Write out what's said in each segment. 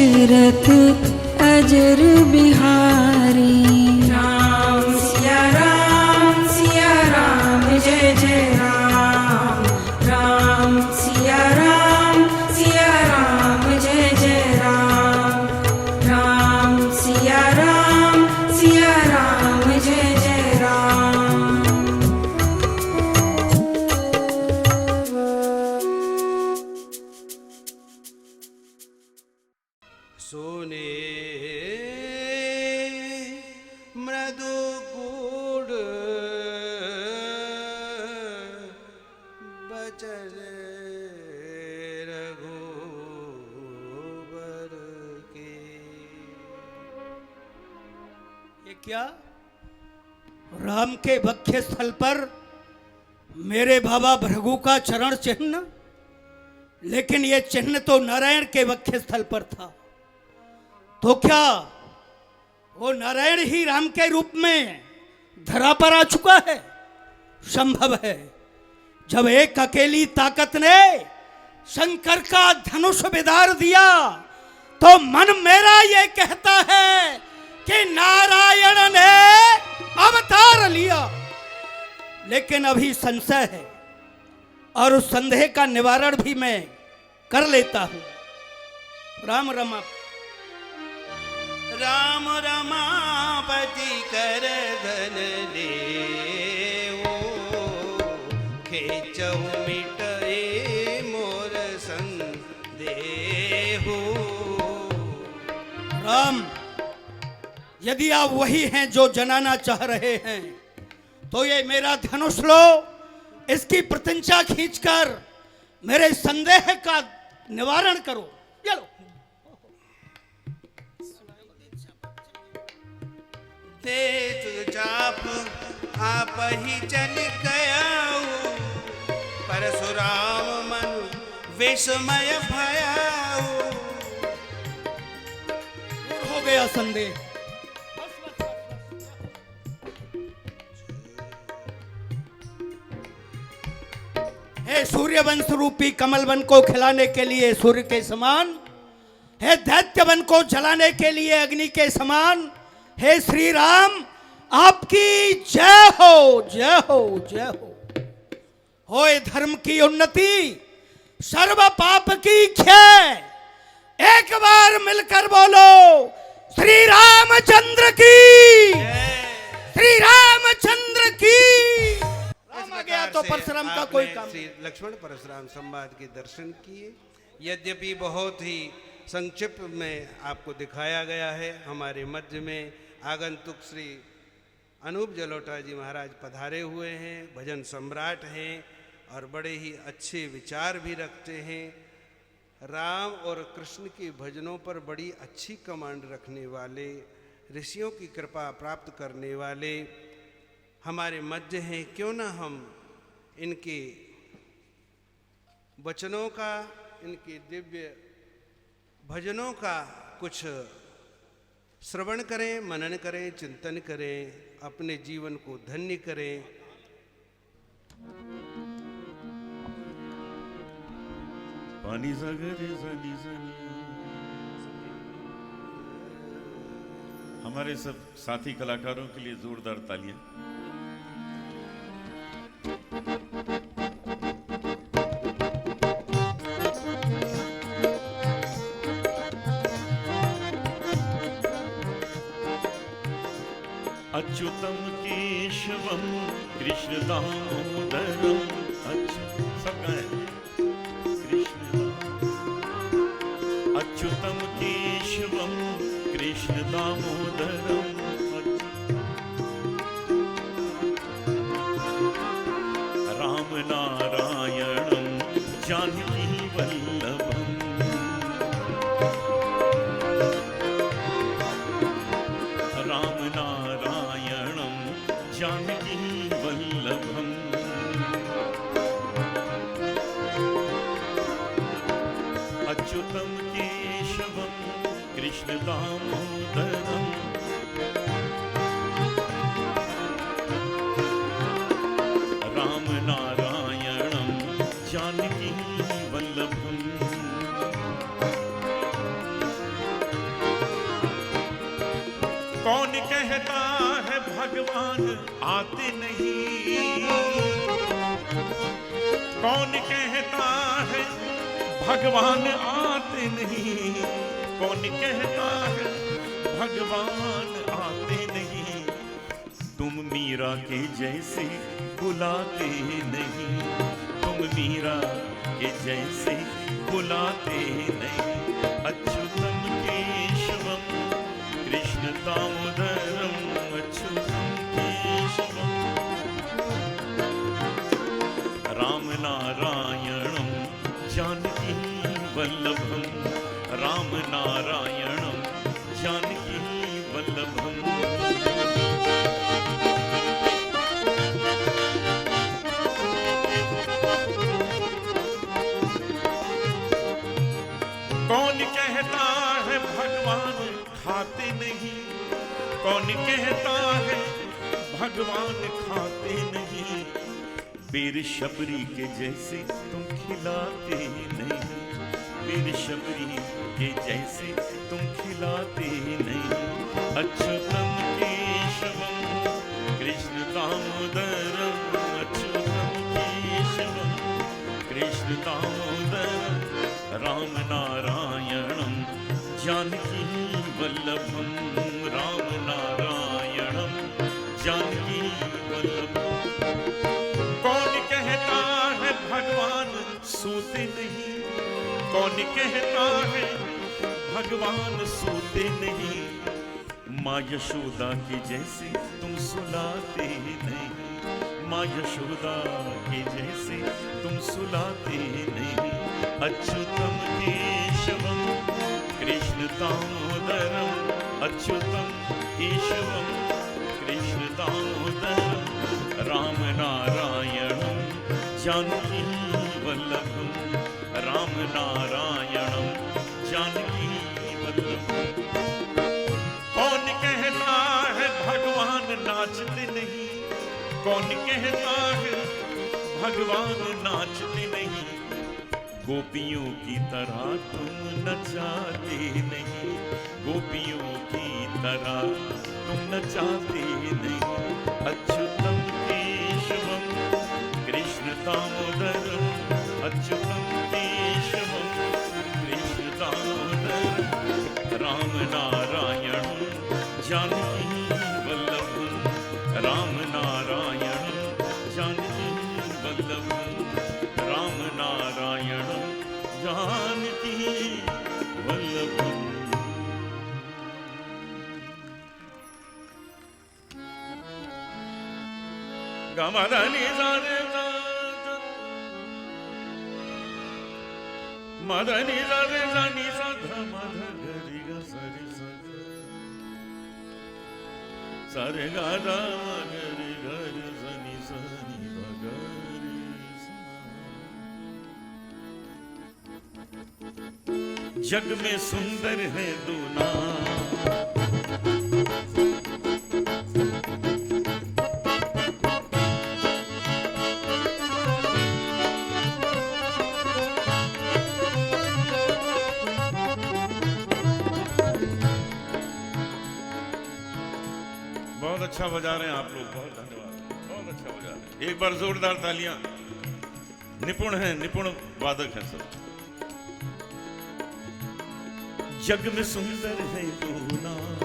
दशरथ अजर बिहारी। राम सिया राम जय जय राम। राम सिया राम जय जय राम। राम सिया राम जय जय राम। सोने मृदु गुड़ बचल रघुबर के। ये क्या? राम के वक्ष स्थल पर मेरे बाबा भृगु का चरण चिन्ह, लेकिन ये चिन्ह तो नारायण के वक्ष स्थल पर था। तो क्या वो नारायण ही राम के रूप में धरा पर आ चुका है? संभव है। जब एक अकेली ताकत ने शंकर का धनुष विदार दिया तो मन मेरा ये कहता है कि नारायण ने अवतार लिया। लेकिन अभी संशय है और उस संदेह का निवारण भी मैं कर लेता हूं। राम रमा राम रमापति कर धन ले खेचहु मिटए मोर संदेहु। राम, यदि आप वही हैं जो जनाना चाह रहे हैं तो ये मेरा धनुष लो, इसकी प्रत्यंचा खींचकर मेरे संदेह का निवारण करो। ये लो। दे चाप आप ही चल गयाऊ परशुराम मन विस्मय भयाऊ। दूर हो गया संदेह। हे सूर्यवंश रूपी कमल वन को खिलाने के लिए सूर्य के समान, हे दैत्य वन को जलाने के लिए अग्नि के समान, हे श्री राम आपकी जय हो, जय हो, जय हो। होए धर्म की उन्नति, सर्व पाप की क्षय। एक बार मिलकर बोलो श्री रामचंद्र की, श्री रामचंद्र की। राम आ गया तो परशुराम का कोई काम। श्री लक्ष्मण परशुराम संवाद के दर्शन किए। यद्यपि बहुत ही संक्षिप्त में आपको दिखाया गया है। हमारे मध्य में आगंतुक श्री अनूप जलोटा जी महाराज पधारे हुए हैं, भजन सम्राट हैं और बड़े ही अच्छे विचार भी रखते हैं। राम और कृष्ण के भजनों पर बड़ी अच्छी कमांड रखने वाले, ऋषियों की कृपा प्राप्त करने वाले हमारे मध्य हैं। क्यों ना हम इनके वचनों का, इनके दिव्य भजनों का कुछ श्रवण करें, मनन करें, चिंतन करें, अपने जीवन को धन्य करें। पानी सागर सनी सनी। हमारे सब साथी कलाकारों के लिए जोरदार तालियां। अच्युतम केशवम कृष्ण दामोदरम। सबका है कृष्ण। अच्युतम केशवम कृष्ण दामोदरम। राम नारायणम जानकी वल्लभम। राम नारायणम जानकी वल्लभम। अच्युतम केशवम कृष्ण दामोदरम। राम नारायणम जानकी वल्लभम। आते नहीं। कौन कहता है भगवान आते नहीं, कौन कहता है भगवान आते नहीं। तुम मीरा के जैसे बुलाते नहीं, तुम मीरा के जैसे बुलाते नहीं। अच्युतम केशवम कृष्ण दामोदरम, अच्युतम केशवम राम नारायणम जानकी वल्लभम, राम नारायणम जानकी वल्लभम। कौन कहता है भगवान खाते नहीं, कौन कहता है भगवान खाते नहीं। वीर शबरी के जैसे तुम खिलाते नहीं, वीर शबरी के जैसे तुम खिलाते नहीं। अच्युतम केशवम कृष्ण दामोदरम, अच्युतम केशवम कृष्ण दामोदरम राम नारायणम जानकी वल्लभम, राम नारायणम जानकी वल्लभम। कौन कहता है भगवान सोते नहीं, कौन कहता है भगवान सोते नहीं। माँ यशोदा के जैसे तुम सुलाते नहीं, माँ यशोदा के जैसे तुम सुलाते नहीं। अच्युतम केशवम कृष्ण दामोदरम, अच्युतम केशवम कृष्ण दामोदरम राम नारायणम जानकी वल्लभम, राम नारायणम जानकी वल्लभम। कौन कहता है भगवान नाचते नहीं, कौन कहता है भगवान नाचते नहीं। गोपियों की तरह तुम नचाते नहीं, गोपियों की तरह तुम नचाते नहीं। अच्युतम केशवम कृष्ण दामोदरम, अच्युतम केशवम कृष्ण दामोदरम राम नारायणम जानकी वल्लभम, राम नारायणम जानकी वल्लभम, राम नारायणम जानकी वल्लभम। गमदनि सरे मदनि सरे सनि सध मध गरि ग सरि सध सरे ग द गरि गरि सनि सनि भगरि स। जग में सुंदर है दो नाम, बहुत अच्छा बजा रहे हैं आप लोग, बहुत धन्यवाद, बहुत अच्छा बजा रहे हैं। एक बार जोरदार तालियां। निपुण हैं, निपुण वादक हैं सब। जग में सुंदर है दो नाम,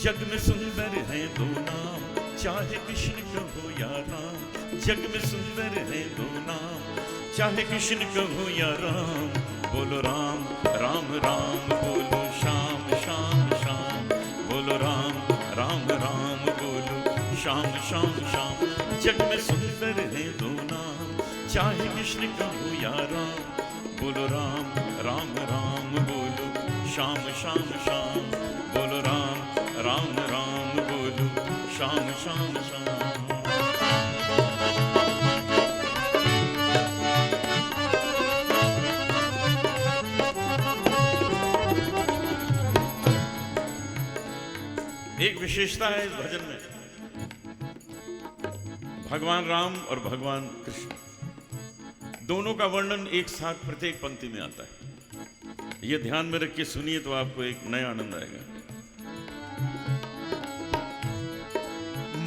जग में सुंदर है दो नाम, चाहे कृष्ण कहो या राम। जग में सुंदर है दो नाम, चाहे कृष्ण कहो या राम। बोलो राम राम राम, बोलो श्याम श्याम श्याम, बोलो राम राम राम, बोलो श्याम श्याम श्याम। जग में सुंदर है दो नाम, चाहे कृष्ण कहो या राम। बोलो राम राम राम, बोलो श्याम श्याम श्याम, बोलो राम राम राम, बोलो श्याम श्याम श्याम। एक विशेषता है इस भजन में, भगवान राम और भगवान कृष्ण दोनों का वर्णन एक साथ प्रत्येक पंक्ति में आता है। यह ध्यान में रख के सुनिए तो आपको एक नया आनंद आएगा।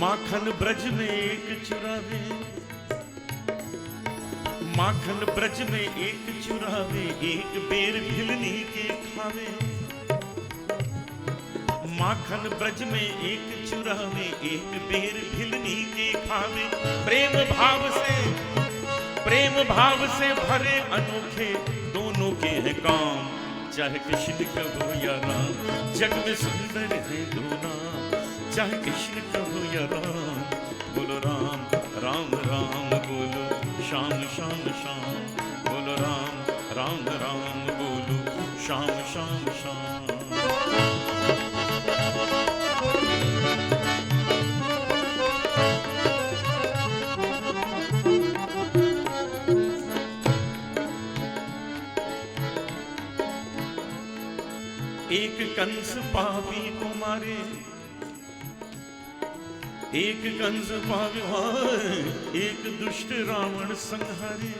माखन ब्रज में एक चुरावे, माखन ब्रज में एक चुरावे, एक बेर भिलनी के खावे। माखन ब्रज में एक चुरावे, एक बेर भिलनी के खावे। प्रेम भाव से भरे अनोखे दोनों के हैं काम, चाहे कृष्ण का हो या राम। जग में सुंदर है दो नाम, चाहे कृष्ण का हो या राम। बोलो राम राम राम बोलो, श्याम श्याम श्याम। बोलो राम राम राम बोलो, श्याम श्याम श्याम। एक कंस पापी को मारे, एक कंस पापी मारे, एक दुष्ट रावण संहारे।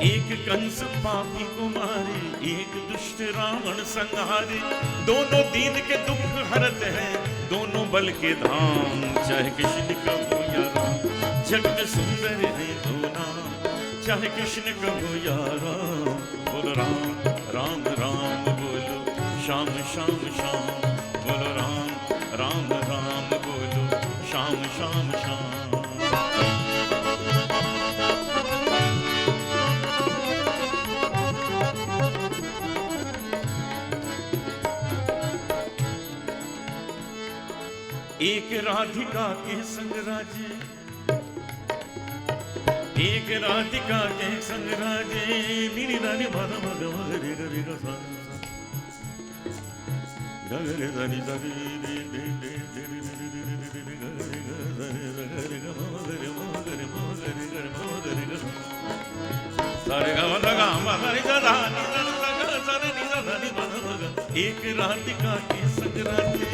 एक कंस पापी को मारे, एक दुष्ट रावण संहारे। दोनों दीन के दुख हरत हैं, दोनों बल के धाम, चाहे कृष्ण का हो या राम। जग में सुंदर है दो नाम, चाहे कृष्ण का हो या राम। बोलो राम राम राम बोलो, श्याम श्याम श्याम। बोलो राम राम राम बोलो, श्याम श्याम श्याम। एक राधिका के संग राजे, एक राधिका के संग राजे। नीनी रानी माना मगा मगरे गरे गसा, गरे दानी दानी दे दे दे दे दे दे गरे गरे गरे गरे मगरे मगरे गरे मगरे गरे। सारे गा मगा गा मगरे गा नी गा सारे नी गा नी माना मगा। एक राधिका के संग राजे,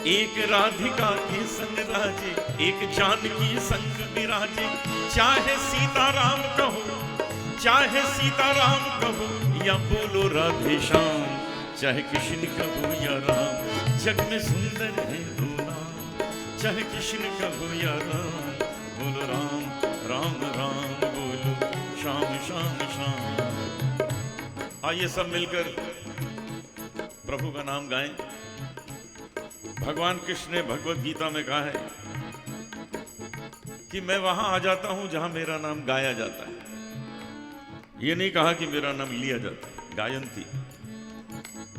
एक राधिका के संग राजे, एक जानकी संग विराजे। चाहे सीताराम कहो, चाहे सीताराम कहो, या बोलो राधे श्याम। चाहे कृष्ण कहो या राम, जग में सुंदर है दो नाम, चाहे कृष्ण कहो या राम। बोलो राम राम राम बोलो, श्याम श्याम श्याम। आइए सब मिलकर प्रभु का नाम गाएं। भगवान कृष्ण ने भगवत गीता में कहा है कि मैं वहां आ जाता हूं जहां मेरा नाम गाया जाता है। ये नहीं कहा कि मेरा नाम लिया जाता है, गायन थी।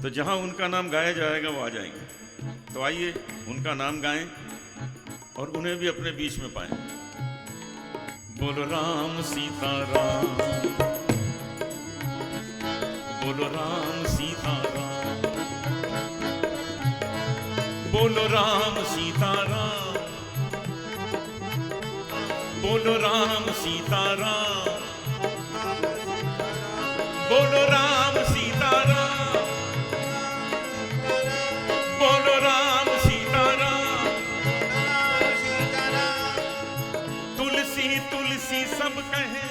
तो जहां उनका नाम गाया जाएगा वो आ जाएंगे। तो आइए उनका नाम गाएं और उन्हें भी अपने बीच में पाएं। बोलो राम सीता राम, बोलो राम सीता राम, बोलो राम सीता राम, बोलो राम सीता राम, बोलो राम सीता राम, बोलो राम सीता राम। तुलसी तुलसी सब कहे,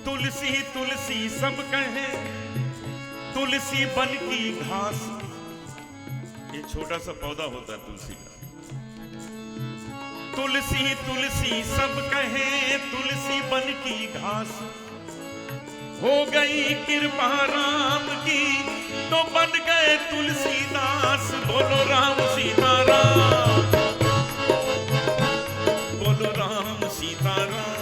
तुलसी तुलसी सब कहे, तुलसी बन की घास। ये छोटा सा पौधा होता है तुलसी का। तुलसी तुलसी सब कहे, तुलसी बन की घास। हो गई कृपा राम की तो बन गए तुलसीदास। बोलो राम सीता राम, बोलो राम सीता राम,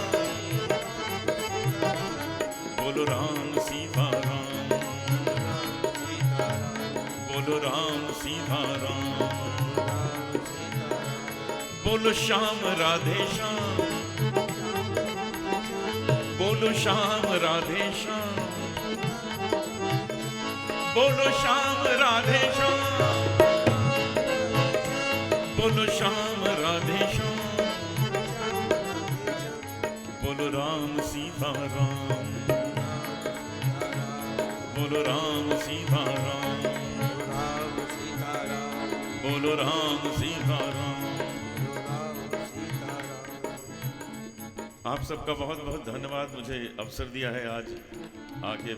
बोलो राम सीता राम, बोलो राम सीता राम, बोलो श्याम राधे श्याम, बोलो श्याम राधे श्याम, बोलो श्याम राधे श्याम, बोलो श्याम राधे श्याम, बोलो राम सीता राम, बोलो राम सीता राम, बोलो राम सीता राम। आप सबका बहुत बहुत धन्यवाद, मुझे अवसर दिया है आज आके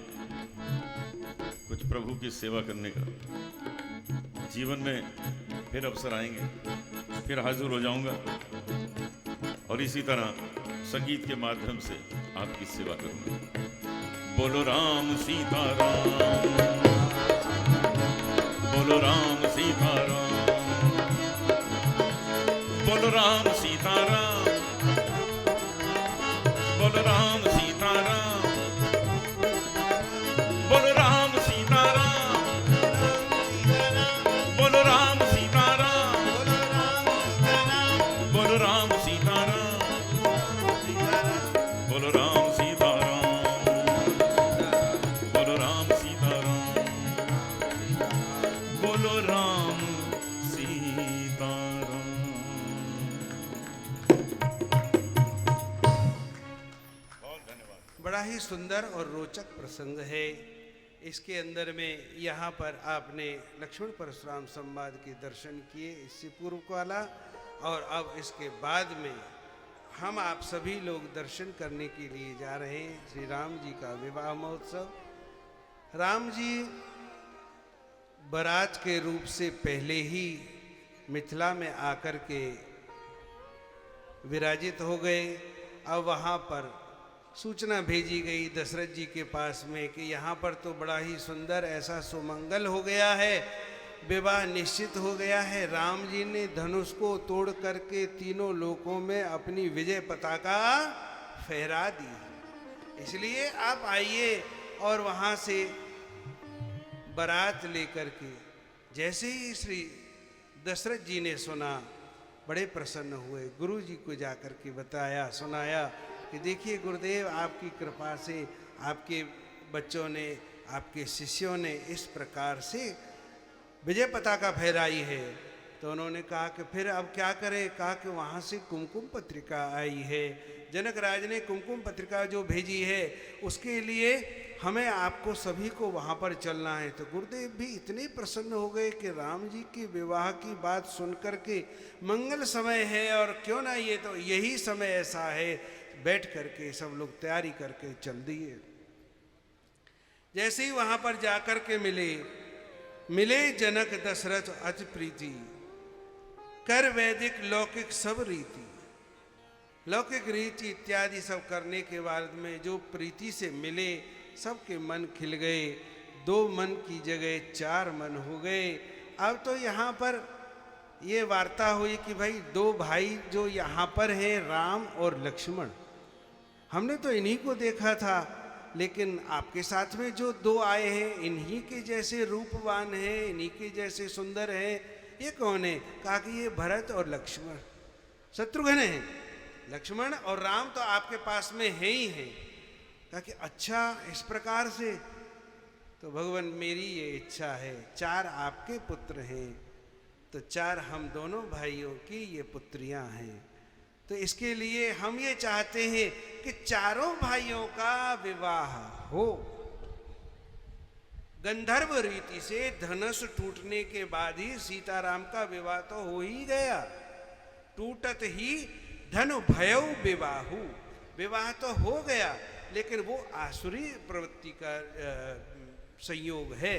कुछ प्रभु की सेवा करने का। जीवन में फिर अवसर आएंगे, फिर हाजिर हो जाऊंगा और इसी तरह संगीत के माध्यम से आपकी सेवा करूंगा। बोलो राम सीताराम, बोलो राम सीताराम, बोलो राम सीताराम, बोलो राम सीताराम, बोलो राम सीताराम, बोलो राम सीताराम, बोलो राम सीताराम, बोलो राम सीताराम, बोलो राम सीताराम, बोलो राम सीताराम। बड़ा ही सुंदर और रोचक प्रसंग है। इसके अंदर में यहाँ पर आपने लक्ष्मण परशुराम संवाद के दर्शन किए, इससे पूर्व वाला, और अब इसके बाद में हम आप सभी लोग दर्शन करने के लिए जा रहे हैं श्री राम जी का विवाह महोत्सव। राम जी बारात के रूप से पहले ही मिथिला में आकर के विराजित हो गए। अब वहाँ पर सूचना भेजी गई दशरथ जी के पास में कि यहाँ पर तो बड़ा ही सुंदर ऐसा सुमंगल हो गया है, विवाह निश्चित हो गया है। राम जी ने धनुष को तोड़ करके तीनों लोकों में अपनी विजय पताका फहरा दी, इसलिए आप आइए। और वहाँ से बारात लेकर के जैसे ही श्री दशरथ जी ने सुना, बड़े प्रसन्न हुए। गुरु जी को जाकर के बताया, सुनाया कि देखिए गुरुदेव, आपकी कृपा से आपके बच्चों ने, आपके शिष्यों ने इस प्रकार से विजय पताका फहराई है। तो उन्होंने कहा कि फिर अब क्या करें। कहा कि वहाँ से कुमकुम पत्रिका आई है, जनक राज ने कुमकुम पत्रिका जो भेजी है, उसके लिए हमें आपको सभी को वहाँ पर चलना है। तो गुरुदेव भी इतने प्रसन्न हो गए कि राम जी के विवाह की बात सुन कर के मंगल समय है और क्यों ना ये तो यही समय ऐसा है, बैठ करके सब लोग तैयारी करके चल दिए। जैसे ही वहाँ पर जाकर के मिले जनक दशरथ अति प्रीति, कर वैदिक लौकिक सब रीति। लौकिक रीति इत्यादि सब करने के बाद में जो प्रीति से मिले, सबके मन खिल गए। 2 मन की जगह 4 मन हो गए। अब तो यहाँ पर ये वार्ता हुई कि भाई 2 भाई जो यहाँ पर हैं, राम और लक्ष्मण, हमने तो इन्हीं को देखा था, लेकिन आपके साथ में जो 2 आए हैं, इन्हीं के जैसे रूपवान हैं, इन्हीं के जैसे सुंदर हैं, ये कौन है। कहा कि ये भरत और लक्ष्मण, शत्रुघ्न हैं। लक्ष्मण और राम तो आपके पास में है ही हैं। कहा कि अच्छा, इस प्रकार से। तो भगवान मेरी ये इच्छा है, 4 आपके पुत्र हैं तो 4 हम दोनों भाइयों की ये पुत्रियां हैं। तो इसके लिए हम ये चाहते हैं कि चारों भाइयों का विवाह हो। गंधर्व रीति से धनुष टूटने के बाद ही सीताराम का विवाह तो हो ही गया। टूटत ही धनु भयउ विवाहु, विवाह तो हो गया, लेकिन वो आसुरी प्रवृत्ति का संयोग है।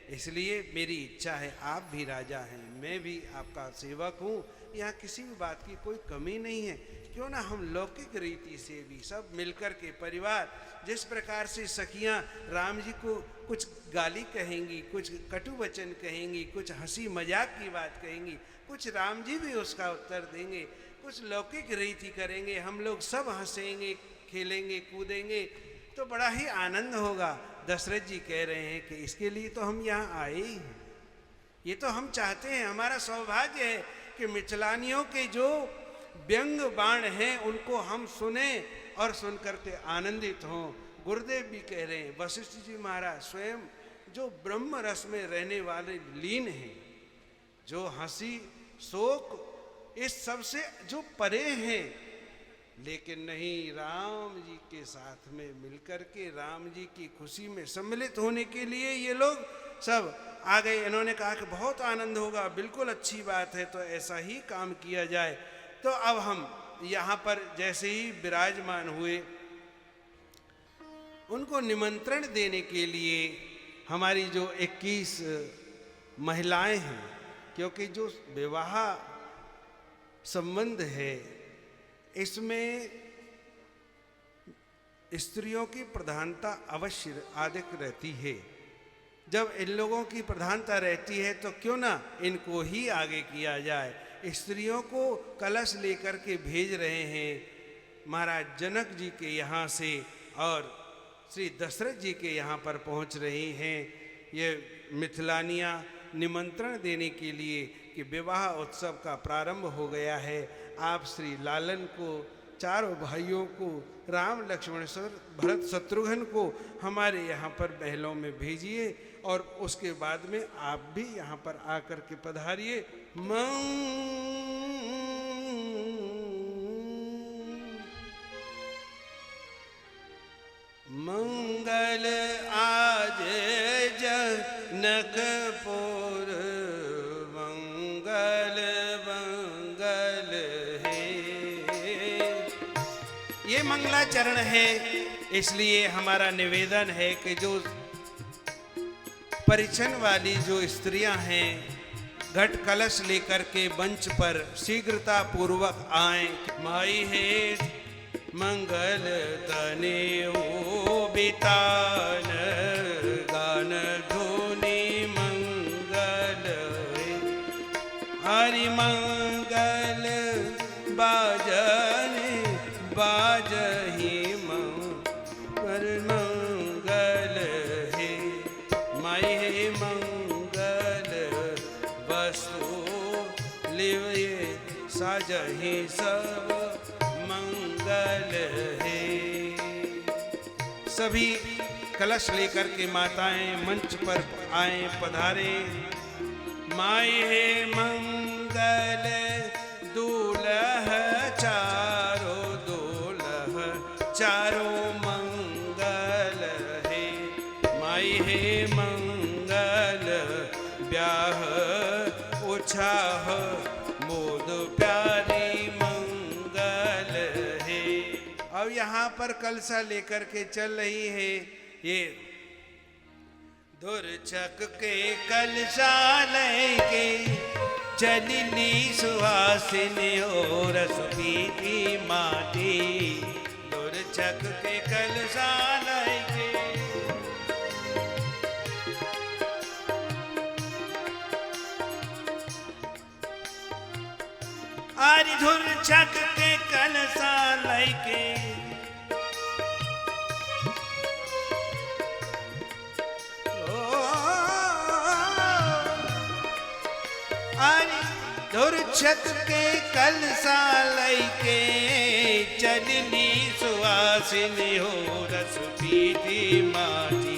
इसलिए मेरी इच्छा है, आप भी राजा हैं, मैं भी आपका सेवक हूँ, यहाँ किसी भी बात की कोई कमी नहीं है। क्यों ना हम लौकिक रीति से भी सब मिलकर के परिवार, जिस प्रकार से सखियाँ राम जी को कुछ गाली कहेंगी, कुछ कटु वचन कहेंगी, कुछ हंसी मजाक की बात कहेंगी, कुछ राम जी भी उसका उत्तर देंगे, कुछ लौकिक रीति करेंगे, हम लोग सब हंसेंगे, खेलेंगे, कूदेंगे, तो बड़ा ही आनंद होगा। दशरथ जी कह रहे हैं कि इसके लिए तो हम यहाँ आए ही हैं, ये तो हम चाहते हैं, हमारा सौभाग्य है कि मिथिलानियों के जो व्यंग बाण हैं उनको हम सुने और सुन करके आनंदित हों। गुरुदेव भी कह रहे हैं, वशिष्ठ जी महाराज स्वयं जो ब्रह्म रस में रहने वाले लीन हैं, जो हंसी शोक इस सब से जो परे हैं, लेकिन नहीं, राम जी के साथ में मिलकर के राम जी की खुशी में सम्मिलित होने के लिए ये लोग सब आ गए। इन्होंने कहा कि बहुत आनंद होगा, बिल्कुल अच्छी बात है, तो ऐसा ही काम किया जाए। तो अब हम यहाँ पर जैसे ही विराजमान हुए, उनको निमंत्रण देने के लिए हमारी जो 21 महिलाएं हैं, क्योंकि जो विवाह संबंध है इसमें स्त्रियों की प्रधानता अवश्य अधिक रहती है। जब इन लोगों की प्रधानता रहती है तो क्यों ना इनको ही आगे किया जाए। स्त्रियों को कलश लेकर के भेज रहे हैं महाराज जनक जी के यहाँ से और श्री दशरथ जी के यहाँ पर पहुँच रही हैं ये मिथिलानियाँ निमंत्रण देने के लिए कि विवाह उत्सव का प्रारंभ हो गया है। आप श्री लालन को, चारों भाइयों को, राम लक्ष्मण भरत शत्रुघ्न को हमारे यहाँ पर महलों में भेजिए और उसके बाद में आप भी यहाँ पर आकर के पधारिए। मंगल आज जनकपुर मंगल मंगल है। ये मंगलाचरण है, इसलिए हमारा निवेदन है कि जो परिछन वाली जो स्त्रियां हैं घट कलश लेकर के मंच पर शीघ्रता पूर्वक आए। माई है मंगल तने बितान गान धुनि मंगल हरि मंगल बाजन बाजहि मंगल मंगल है। माई है मंगल वस्तु लिये साजहि सब मंगल है। सभी कलश लेकर के माताएं मंच पर आए पधारे। माई है मंगल दूल्ह चारों दूल्ह चारों मंगल है। माई है मंगल ब्याह उछाह मोद प्यारी मंगल है। अब यहाँ पर कलसा लेकर के चल रही है ये धुरछक के कलसा लेके चलनी सुहासिनी और रस पीती माटी। धुरछक के कलसा लेके आज धुरछक के कलसा लेके धुरछक के कलसा लैके चलनी सुहासिनी हो रस पीती माटी।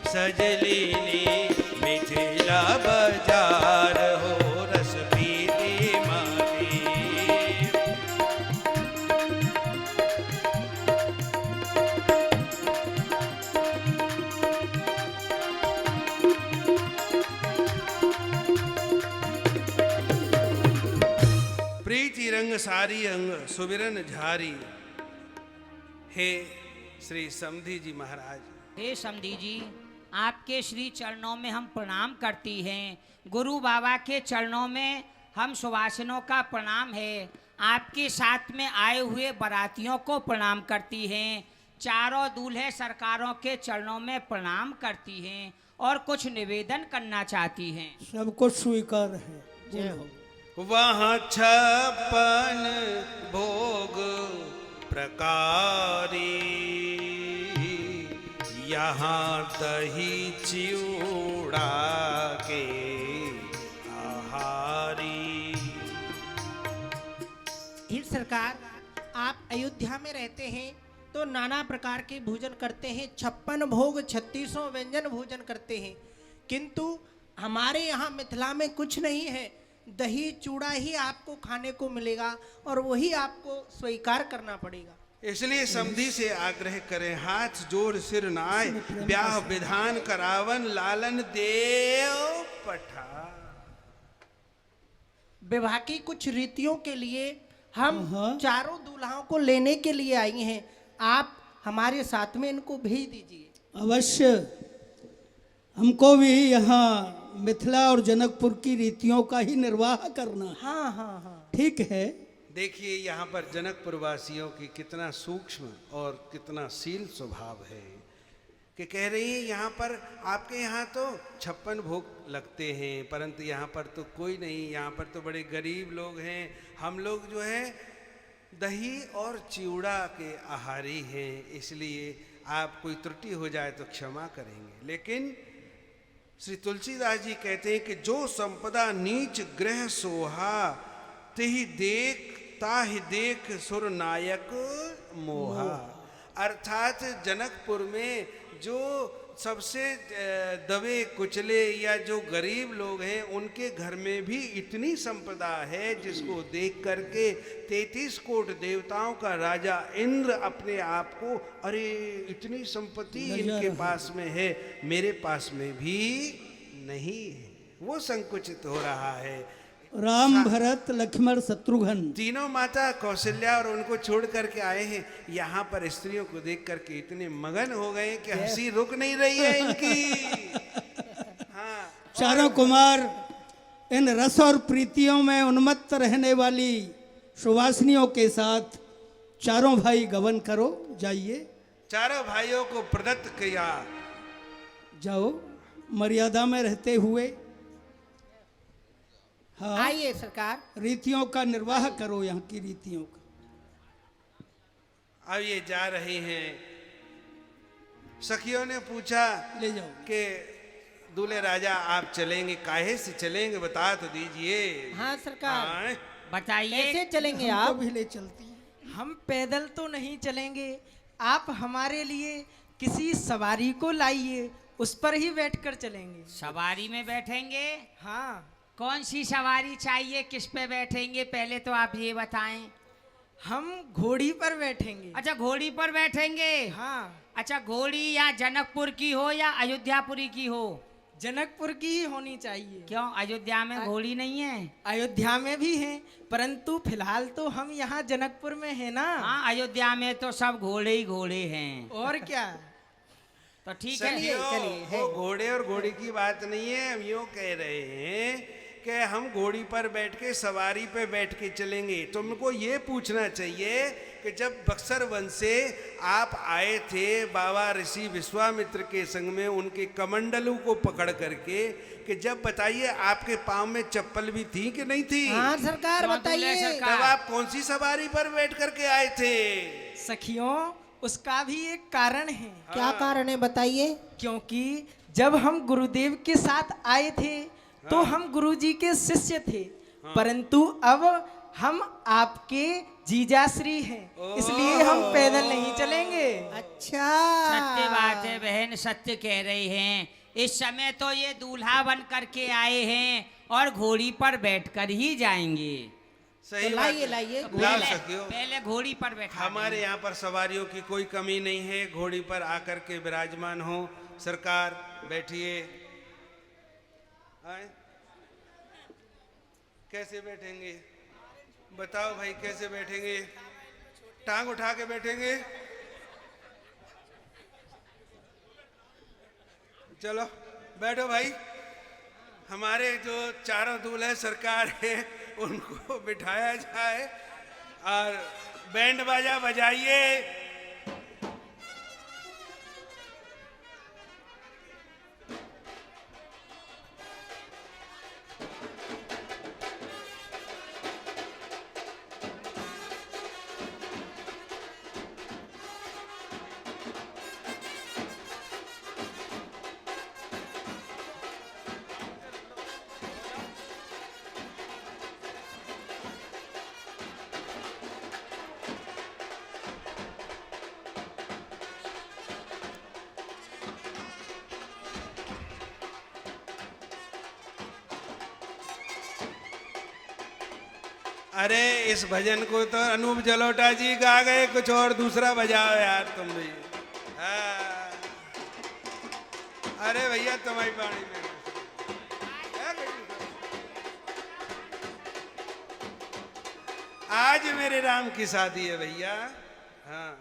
सजलीनी मिथिला बाजार हो रस पीती माटी। प्रीति रंग सारी अंग सुबिरन झारी। हे श्री समधी जी महाराज। हे समधी जी, आपके श्री चरणों में हम प्रणाम करती हैं। गुरु बाबा के चरणों में हम सुवासिनों का प्रणाम है। आपके साथ में आए हुए बारातियों को प्रणाम करती हैं। चारों दूल्हे सरकारों के चरणों में प्रणाम करती हैं और कुछ निवेदन करना चाहती हैं। सब कुछ स्वीकार है। जय हो। वहाँ छप्पन भोग प्रकारी यहाँ दही चिवड़ा के आहारी। हित सरकार, आप अयोध्या में रहते हैं तो नाना प्रकार के भोजन करते हैं, 56 भोग 3600 व्यंजन भोजन करते हैं, किंतु हमारे यहाँ मिथिला में कुछ नहीं है। दही चूड़ा ही आपको खाने को मिलेगा और वही आपको स्वीकार करना पड़ेगा। इसलिए समधी से आग्रह करें, हाथ जोड़ सिर नाय ब्याह विधान करावन लालन देव पठा। विवाह की कुछ रीतियों के लिए हम चारों दूल्हाओं को लेने के लिए आई हैं। आप हमारे साथ में इनको भेज दीजिए। अवश्य, हमको भी यहाँ मिथिला और जनकपुर की रीतियों का ही निर्वाह करना। हाँ हाँ हाँ। ठीक है। देखिए यहाँ पर जनकपुर वासियों की कितना सूक्ष्म और कितना शील स्वभाव है कि कह रही है यहाँ पर आपके यहाँ तो 56 भोग लगते हैं, परंतु यहाँ पर तो कोई नहीं, यहाँ पर तो बड़े गरीब लोग हैं, हम लोग जो है दही और चिवड़ा के आहारी हैं, इसलिए आप कोई त्रुटि हो जाए तो क्षमा करेंगे। लेकिन श्री तुलसीदास जी कहते हैं कि जो संपदा नीच ग्रह सोहा तिहि देख ताहि देख सुर नायक मोहा। अर्थात जनकपुर में जो सबसे दबे कुचले या जो गरीब लोग हैं उनके घर में भी इतनी संपदा है जिसको देख करके 33 कोट देवताओं का राजा इंद्र अपने आप को, अरे इतनी संपत्ति इनके पास में है, मेरे पास में भी नहीं है, वो संकुचित हो रहा है। राम भरत लक्ष्मण शत्रुघ्न तीनों माता कौशल्या और उनको छोड़ करके आए हैं, यहाँ पर स्त्रियों को देख करके इतने मगन हो गए कि हंसी रुक नहीं रही है इनकी। हाँ, चारों कुमार इन रस और प्रीतियों में उन्मत्त रहने वाली सुवासिनियों के साथ चारों भाई गमन करो, जाइए। चारों भाइयों को प्रदत्त किया। जाओ मर्यादा में रहते हुए। हाँ, आइए सरकार। रीतियों का निर्वाह करो, यहाँ की रीतियों का। अब ये जा रही हैं, सखियों ने पूछा ले जाओ। कि दूल्हे राजा आप चलेंगे, काहे से चलेंगे बता तो दीजिए। हाँ सरकार। हाँ, बताइए। कैसे चलेंगे हमको आप? भी ले चलती हैं। हम पैदल तो नहीं चलेंगे, आप हमारे लिए किसी सवारी को लाइए, उस पर ही बैठकर चलेंगे। सवारी में बैठेंगे? हाँ। कौन सी सवारी चाहिए, किस पे बैठेंगे, पहले तो आप ये बताएं। हम घोड़ी पर बैठेंगे। अच्छा, घोड़ी पर बैठेंगे। हाँ। अच्छा, घोड़ी या जनकपुर की हो या अयोध्यापुरी की हो? जनकपुर की ही होनी चाहिए। क्यों, अयोध्या में घोड़ी नहीं है? अयोध्या में भी है, परंतु फिलहाल तो हम यहाँ जनकपुर में है ना। हाँ, अयोध्या में तो सब घोड़े ही घोड़े हैं। और क्या। तो ठीक है। सखियों, वो घोड़े और घोड़ी की बात नहीं है, हम यूँ कह रहे हैं कि हम घोड़ी पर बैठ के सवारी पे बैठ के चलेंगे। तुमको ये पूछना चाहिए कि जब बक्सर वन से आप आए थे बाबा ऋषि विश्वामित्र के संग में उनके कमंडलू को पकड़ करके, कि जब बताइए आपके पाँव में चप्पल भी थी कि नहीं थी? हाँ सरकार तो बताइए। सरकार। तब आप कौन सी सवारी पर बैठ करके आए थे? सखियों, उसका भी एक कारण है। क्या कारण है बताइए? क्योंकि जब हम गुरुदेव के साथ आए थे तो हम गुरुजी के शिष्य थे, परंतु अब हम आपके जीजाश्री हैं, इसलिए हम पैदल नहीं चलेंगे। अच्छा। सत्य बात है बहन, सत्य कह रही हैं। इस समय तो ये दूल्हा बन करके आए हैं और घोड़ी पर बैठकर ही जाएंगे। सही तो बात लाइए है। लाइए लाओ सखियों, पहले घोड़ी पर बैठा हमारे यहाँ पर सवारियों की कोई कमी नहीं है, घोड़ी पर आकर के विराजमान हो। सरकार बैठिए। आए? कैसे बैठेंगे बताओ भाई, कैसे बैठेंगे? टांग उठा के बैठेंगे? चलो बैठो भाई। हमारे जो चारों दूल्हे सरकार हैं उनको बिठाया जाए और बैंड बाजा बजाइए। अरे इस भजन को तो अनूप जलोटा जी गा गए, कुछ और दूसरा बजाओ यार तुम भी। हाँ। अरे भैया तुम्हारी पानी में आज मेरे राम की शादी है भैया। हाँ।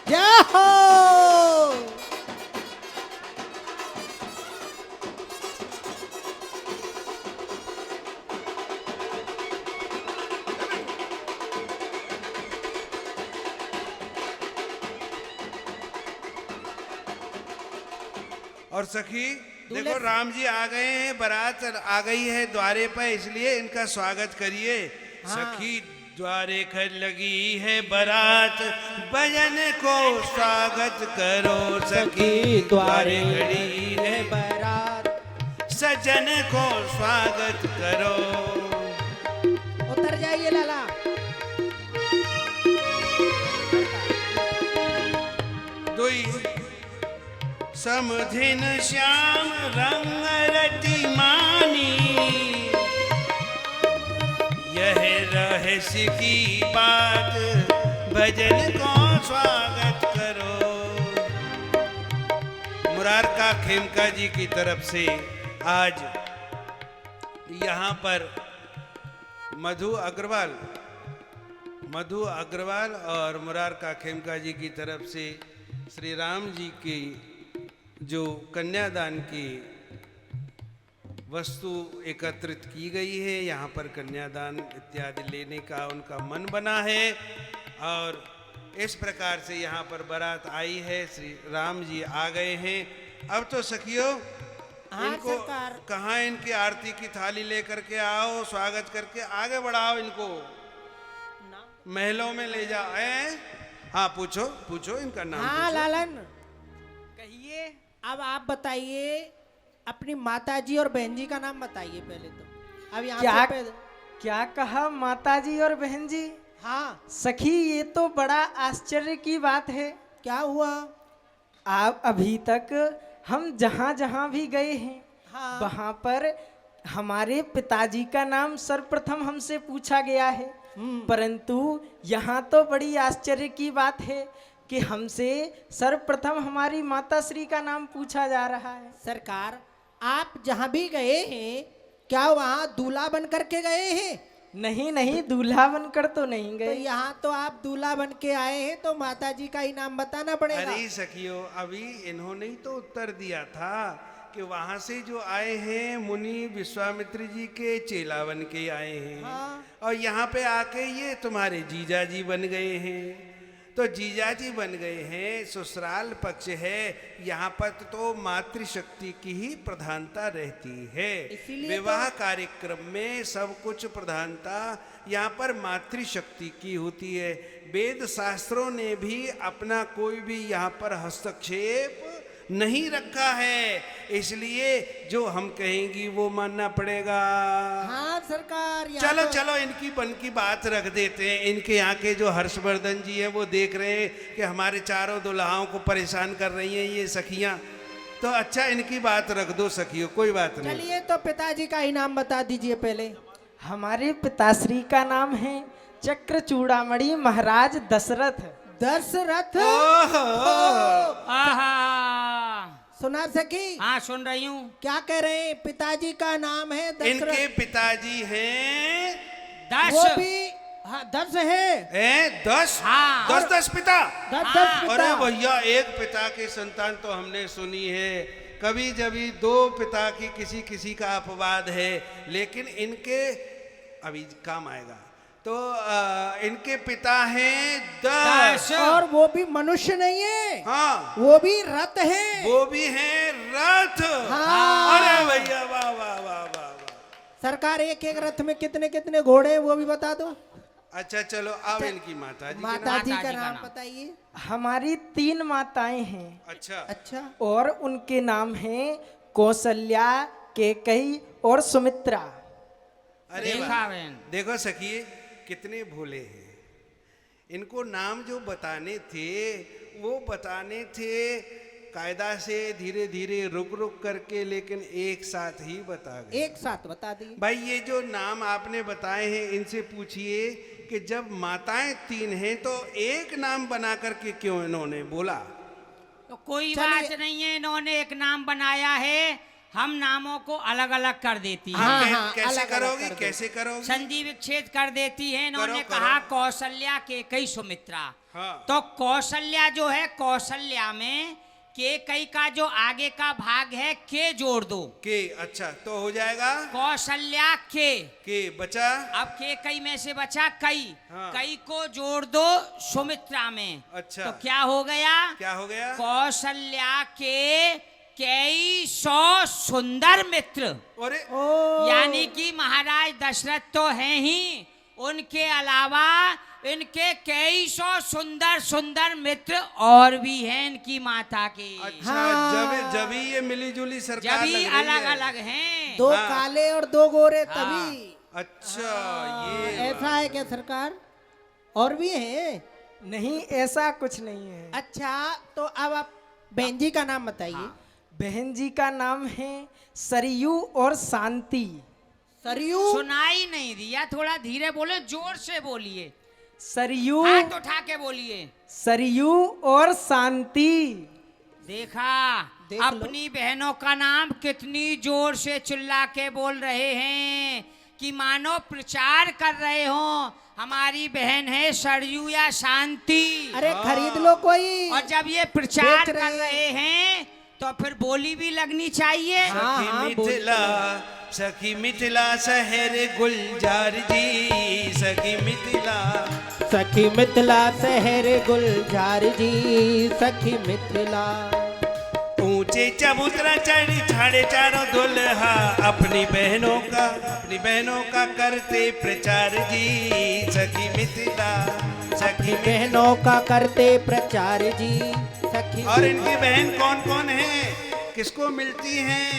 जय हो। और सखी देखो राम जी आ गए हैं, बारात आ गई है द्वारे पर, इसलिए इनका स्वागत करिए। सखी द्वारे खर लगी है बारात, भजन को स्वागत करो। सखी द्वारे खड़ी है बारात, सजन को स्वागत करो। उतर जाइए लाला। दुई समधिन श्याम रंग रति मानी, यह रहस्य की बात, भजन को स्वागत करो। मुरारका खेमका जी की तरफ से आज यहाँ पर मधु अग्रवाल और मुरारका खेमका जी की तरफ से श्री राम जी की जो कन्यादान की वस्तु एकत्रित की गई है, यहाँ पर कन्यादान इत्यादि लेने का उनका मन बना है और इस प्रकार से यहाँ पर बारात आई है। श्री राम जी आ गए हैं। अब तो सखियों इनको कहाँ इनकी आरती की थाली लेकर के आओ, स्वागत करके आगे बढ़ाओ, इनको महलों में ले जाओ। हाँ पूछो इनका नाम। हाँ लालन कहिए। अब आप बताइए अपनी माताजी और बहन जी का नाम बताइए पहले तो। अब यहाँ क्या कहा माताजी और बहन जी? हाँ सखी ये तो बड़ा आश्चर्य की बात है। क्या हुआ? आप अभी तक हम जहाँ जहाँ भी गए हैं, हाँ। वहाँ पर हमारे पिताजी का नाम सर्वप्रथम हमसे पूछा गया है, परंतु यहाँ तो बड़ी आश्चर्य की बात है कि हमसे सर्वप्रथम हमारी माता श्री का नाम पूछा जा रहा है। सरकार आप जहाँ भी गए हैं क्या वहाँ दूल्हा बन करके गए हैं? नहीं दूल्हा बनकर तो नहीं तो गए। यहाँ तो आप दूल्हा बन के आए हैं तो माताजी का ही नाम बताना पड़ेगा। अरे सखियों अभी इन्होंने ही तो उत्तर दिया था कि वहां से जो आए हैं मुनि विश्वामित्र जी के चेला बन के आए हैं। हाँ। और यहाँ पे आके ये तुम्हारे जीजा जी बन गए हैं। तो जीजा जी बन गए हैं, ससुराल पक्ष है, यहाँ पर तो मातृशक्ति की ही प्रधानता रहती है। इसीलिए विवाह कार्यक्रम में सब कुछ प्रधानता यहाँ पर मातृशक्ति की होती है। वेद शास्त्रों ने भी अपना कोई भी यहाँ पर हस्तक्षेप नहीं रखा है, इसलिए जो हम कहेंगी वो मानना पड़ेगा। हाँ सरकार चलो चलो इनकी बन की बात रख देते हैं। इनके यहाँ के जो हर्षवर्धन जी है वो देख रहे हैं कि हमारे चारों दुल्हाओं को परेशान कर रही हैं ये सखियां, तो अच्छा इनकी बात रख दो सखियों, कोई बात नहीं। चलिए तो पिताजी का ही नाम बता दीजिए पहले। हमारे पिताश्री का नाम है चक्र चूड़ामणि महाराज दशरथ। दशरथ। आहा सुना सकी? हाँ सुन रही हूँ। क्या कह रहे हैं? पिताजी का नाम है दशरथ। इनके पिताजी हैं वो भी हाँ 10 है। 10। हाँ। 10 पिता। 10 पिता। अरे भैया एक पिता की संतान तो हमने सुनी है, कभी जभी 2 पिता की किसी का अपवाद है, लेकिन इनके अभी काम आएगा। तो इनके पिता हैं 10 और वो भी मनुष्य नहीं है। हाँ वो भी रथ है। वो भी हैं रथ। हाँ। अरे भैया वाह वाह वाह वाह वाह। सरकार एक एक रथ में कितने कितने घोड़े हैं वो भी बता दो। अच्छा चलो अब इनकी माताजी के माताजी नाम। का माताजी का नाम नाम। बताइए। हमारी 3 माताएं हैं अच्छा अच्छा और उनके नाम हैं कौशल्या, केकई और सुमित्रा। अरे देखा वाह। बहन। देखो सखिए कितने भोले हैं। इनको नाम जो बताने थे वो बताने थे कायदा से, धीरे धीरे रुक रुक करके, लेकिन एक साथ ही बता गए। एक साथ बता दिए। भाई ये जो नाम आपने बताए हैं इनसे पूछिए कि जब माताएं 3 हैं तो एक नाम बना करके क्यों इन्होंने बोला? तो कोई चलिए। बात नहीं है, इन्होंने एक नाम बनाया है, हम नामों को अलग अलग कर देती है। हाँ, कैसे अलग-अलग करोगी? कर दो। कैसे करोगी? संधि विच्छेद कर देती है। इन्होंने करो, कहा करो। कौशल्या केकई सुमित्रा। हाँ। तो कौशल्या जो है, कौशल्या में केकई का जो आगे का भाग है के जोड़ दो। के अच्छा तो हो जाएगा कौशल्या के बचा। अब केकई में से बचा कई। हाँ। कई को जोड़ दो सुमित्रा में। अच्छा। तो क्या हो गया? क्या हो गया? कौशल्या के कई सौ सुंदर मित्र, अरे यानी कि महाराज दशरथ तो हैं ही, उनके अलावा इनके कई सौ सुंदर सुंदर मित्र और भी हैं इनकी माता के। अच्छा, जब ये मिली जुली सरकार जब ही लग रही अलग है। अलग हैं। दो हाँ। काले और दो गोरे हाँ। तभी अच्छा, ये ऐसा है क्या सरकार? और भी है? नहीं, ऐसा कुछ नहीं है। अच्छा, तो अब आप बहन जी का नाम बताइए। बहन जी का नाम है सरयू और शांति। सरयू। सुनाई नहीं दिया, थोड़ा धीरे बोले, जोर से बोलिए, सरयू, हाथ उठा के बोलिए। सरयू और शांति। देखा, देख लो। अपनी बहनों का नाम कितनी जोर से चिल्ला के बोल रहे हैं कि मानो प्रचार कर रहे हो। हमारी बहन है सरयू या शांति। अरे खरीद लो कोई। और जब ये प्रचार बेच रहे कर रहे हैं तो फिर बोली भी लगनी चाहिए। सखी मिथिला, सखी मिथिला शहर गुलजार जी, सखी मिथिला। सखी मिथिला शहर गुलजार जी, सखी मिथिला। ऊंचे चबूतरा चढ़ी साढ़े चारों दुल्हा, अपनी बहनों का करते प्रचार जी, सखी मिथिला, सखी बहनों का करते प्रचार जी, सखी। और इनकी बहन कौन कौन है, किसको मिलती हैं?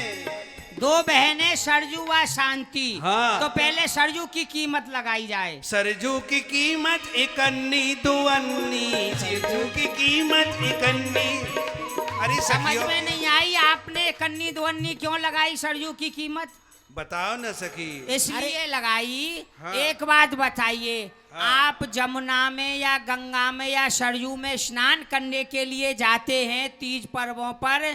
दो बहनें सरजू व शांति। हाँ। तो पहले सरजू की कीमत लगाई जाए। सरजू की कीमत 1 अन्नी 2 अन्नी, सरजू की कीमत 1 अन्नी। अरे समझ सखियों, में नहीं आई, आपने कन्नी दुअन्नी क्यों लगाई सरजू की कीमत? बताओ न सखी। इसलिए लगाई। हाँ। एक बात बताइए, हाँ। आप जमुना में या गंगा में या सरयू में स्नान करने के लिए जाते हैं तीज पर्वों पर,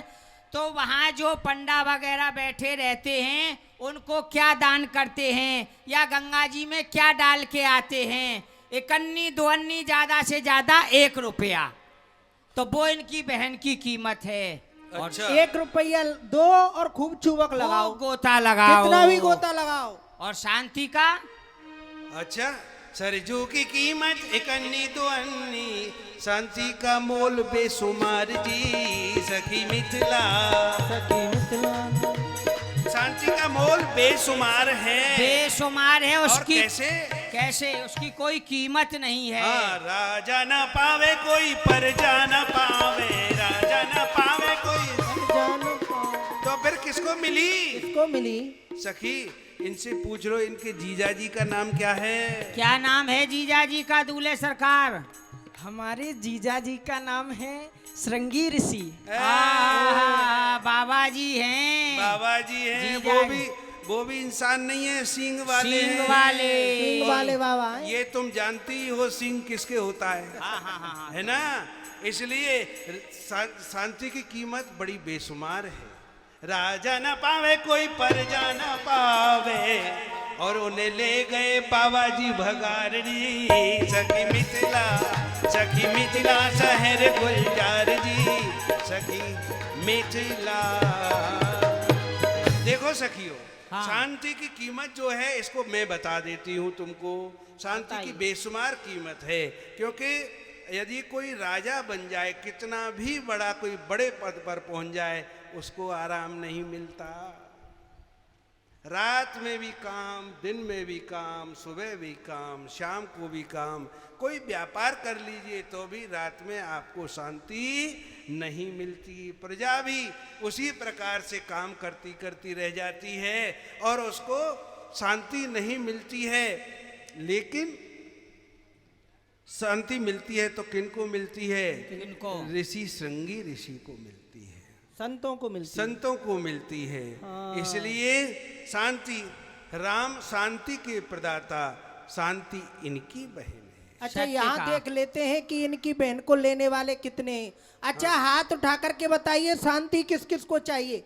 तो वहाँ जो पंडा वगैरह बैठे रहते हैं उनको क्या दान करते हैं या गंगा जी में क्या डाल के आते हैं? 1 अन्नी 2 अन्नी, ज्यादा से ज्यादा 1 रुपया। तो वो इनकी बहन की कीमत है। और अच्छा, 1 रुपया दो और खूब चुबक लगाओ, गोता लगाओ, कितना भी गोता लगाओ। और शांति का अच्छा, सरजू की कीमत 1 अन्नी 2 अन्नी, शांति का मोल बेसुमार जी, सखी मिथिला। सखी मिथिला। शांति का मोल बेसुमार है। बेशुमार है और उसकी। कैसे? कैसे? उसकी कोई कीमत नहीं है। हाँ, राजा न पावे कोई प्रजा न पावे, राजा न पावे कोई। जानो तो फिर किसको मिली? किसको मिली? सखी, इनसे पूछ लो इनके जीजा जी का नाम क्या है? क्या नाम है जीजा जी का दूल्हे सरकार? हमारे जीजा जी का नाम है श्रृंगी ऋषि। बाबा जी हैं। बाबा जी हैं। जीजा वो भी इंसान नहीं है, सींग वाले सींग हैं। वाले। सिंह वाले बाबा हैं। ये तुम जानती ही हो सींग किसके होता है, हाँ। है ना? इसलिए शांति की कीमत बड़ी बेशुमार है। राजा न पावे कोई प्रजा न पावे, और उन्हें ले गए बाबा जी भगारी, सखी मिथिला, सखी मिथिला शहर गुलजार जी, सखी मिथिला। देखो सखियों, हाँ। शांति की कीमत जो है इसको मैं बता देती हूँ तुमको। शांति की बेशुमार कीमत है, क्योंकि यदि कोई राजा बन जाए, कितना भी बड़ा कोई बड़े पद पर पहुंच जाए, उसको आराम नहीं मिलता। रात में भी काम, दिन में भी काम, सुबह भी काम, शाम को भी काम। कोई व्यापार कर लीजिए तो भी रात में आपको शांति नहीं मिलती। प्रजा भी उसी प्रकार से काम करती करती रह जाती है और उसको शांति नहीं मिलती है। लेकिन शांति मिलती है तो किनको मिलती है? किनको? ऋषि, श्रृंगी ऋषि को मिलती है, संतों को मिलती है। संतों को मिलती है। इसलिए शांति, राम शांति के प्रदाता, शांति इनकी बहन है। अच्छा, सत्य यहाँ कहा। देख लेते हैं कि इनकी बहन को लेने वाले कितने हैं। अच्छा, हाथ उठा करके बताइए, शांति किस किस को चाहिए?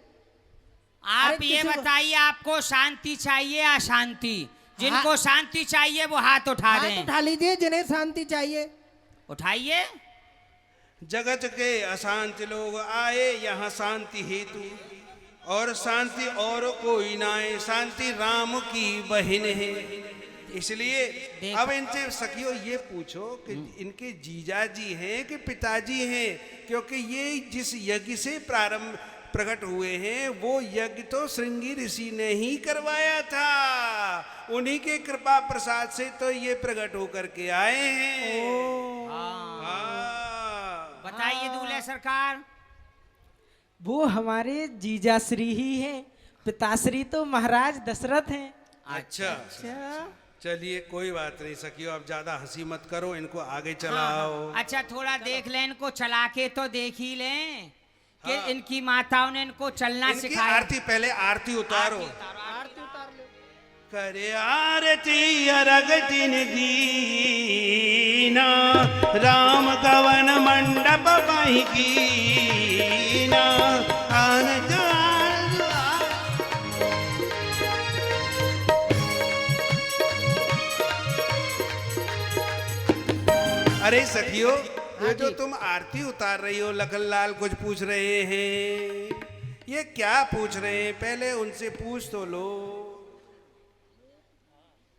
आप अरे ये किसी को- बताइए, आपको शांति चाहिए या शांति? जिनको शांति चाहिए वो हाथ उठा हाथ दें। उठा लीजिए जिन्हें शांति चाहिए। उठाइए। जगत के अशांत लोग आए यहाँ शांति हेतु, और शांति और कोई नाए, शांति राम की बहन है। इसलिए अब इनसे सखियों ये पूछो कि इनके जीजा जी हैं कि पिताजी हैं, क्योंकि ये जिस यज्ञ से प्रकट हुए हैं, वो यज्ञ तो श्रृंगी ऋषि ने ही करवाया था। उन्हीं के कृपा प्रसाद से तो ये प्रकट होकर के आए हैं। हाँ। बताइए दूल्हे सरकार। वो हमारे जीजाश्री ही हैं, पिताश्री तो महाराज दशरथ हैं। अच्छा, चलिए कोई बात नहीं सखियो, अब ज्यादा हंसी मत करो, इनको आगे चलाओ। अच्छा थोड़ा देख लें, इनको चला के तो देख ही लें कि इनकी माताओं ने इनको चलना इनकी सिखाया। आरती, पहले आरती उतारो। आरती उतार लो। करे आरती अरगतिन दीना, राम कवन मंडप पाई कीना, आन जा अरे सखियो, ये जो तुम आरती उतार रही हो, लखनलाल कुछ पूछ रहे हैं, ये क्या पूछ रहे हैं? पहले उनसे पूछ तो लो।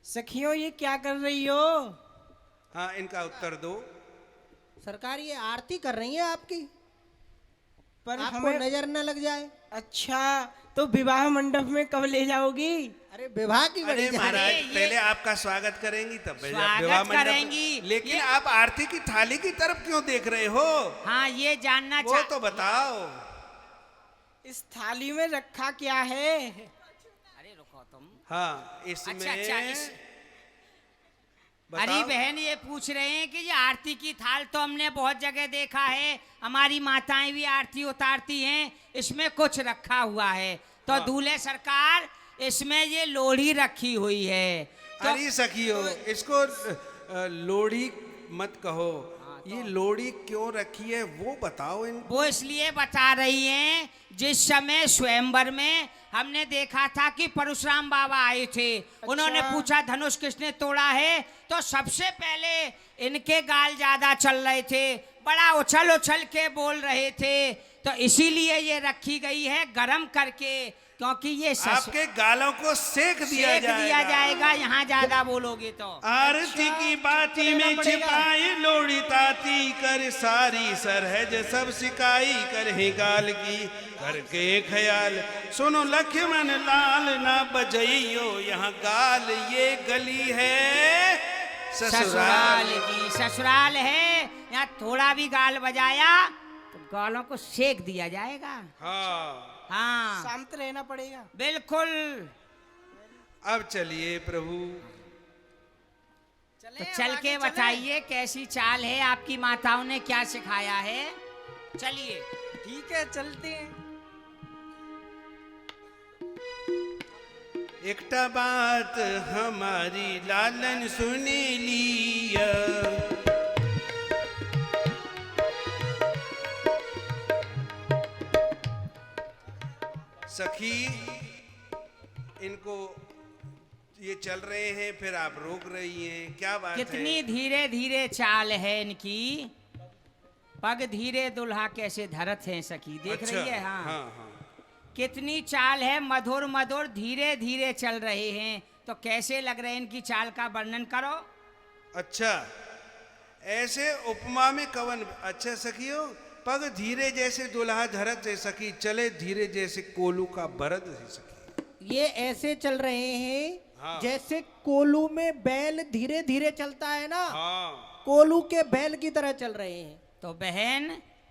सखियों ये क्या कर रही हो? हाँ, इनका उत्तर दो। सरकार ये आरती कर रही है आपकी, पर आपको हमें नजर न लग जाए। अच्छा, तो विवाह मंडप में कब ले जाओगी? अरे विवाह की बड़ी अरे महाराज, पहले आपका स्वागत करेंगी तब स्वागत विवाह मंडप करेंगी। लेकिन आप आरती की थाली की तरफ क्यों देख रहे हो? हाँ ये जानना वो तो बताओ। इस थाली में रखा क्या है? अरे रुको तुम। हाँ, इसमें अरे बताओ। बहन ये पूछ रहे हैं कि ये आरती की थाल तो हमने बहुत जगह देखा है, हमारी माताएं भी आरती उतारती हैं, इसमें कुछ रखा हुआ है। तो दूल्हे सरकार, इसमें ये लोढ़ी रखी हुई है। तो अरे सखियो, इसको लोढ़ी मत कहो, ये लोढ़ी क्यों रखी है वो बताओ इनको। वो इसलिए बता रही हैं, जिस समय स्वयंवर में हमने देखा था कि परशुराम बाबा आए थे। उन्होंने पूछा धनुष किसने तोड़ा है, तो सबसे पहले इनके गाल ज्यादा चल रहे थे, बड़ा उछल उछल के बोल रहे थे। तो इसीलिए ये रखी गई है गरम करके, क्योंकि ये आपके गालों को सेक दिया जाएगा यहाँ ज्यादा बोलोगे तो। आरती की बाती में छिपाई लोड़ी ताती, कर सारी सरहज सब सिकाई, करे गाल की करके ख्याल, सुनो लक्ष्मण लाल ना बजइयो, यहाँ गाल ये गली है ससुराल की। ससुराल है, यहाँ थोड़ा भी गाल बजाया तो गालों को सेक दिया जाएगा। हाँ हाँ, शांत रहना पड़ेगा। बिल्कुल। अब चलिए प्रभु, तो चल के बताइए कैसी चाल है, आपकी माताओं ने क्या सिखाया है। चलिए ठीक है, चलते हैं। एकटा बात हमारी लालन सुने लिया, सखी इनको ये चल रहे हैं, फिर आप रोक रही हैं, क्या बात है? कितनी धीरे धीरे चाल है इनकी, पग धीरे दुल्हा कैसे धरत है सखी, देख अच्छा, रही है। हाँ, हाँ। कितनी चाल है, मधुर मधुर धीरे धीरे चल रहे हैं। तो कैसे लग रहे हैं इनकी चाल का वर्णन करो। अच्छा, ऐसे उपमा में कवन। अच्छा सखियो, पग धीरे जैसे दुल्हा धरत है सखी, चले धीरे जैसे कोलू का बरद है सखी। ये ऐसे चल रहे हैं हाँ। जैसे कोलू में बैल धीरे धीरे चलता है ना, हाँ। कोलू के बैल की तरह चल रहे हैं। तो बहन,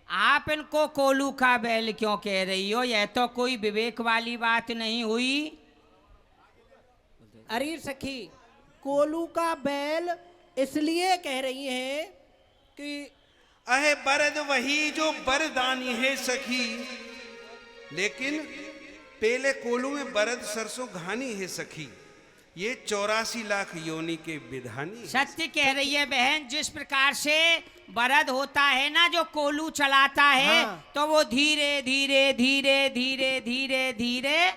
आप इनको कोलू का बैल क्यों कह रही हो? यह तो कोई विवेक वाली बात नहीं हुई। अरे सखी, कोलू का बैल इसलिए कह रही है कि अहे बरद वही जो बरदानी है सखी, लेकिन पहले कोलू में बरद सरसों घानी है सखी, ये 84 लाख योनि के विधानी है। सत्य कह रही है बहन, जिस प्रकार से बरद होता है ना जो कोलू चलाता है, हाँ। तो वो धीरे धीरे धीरे धीरे धीरे धीरे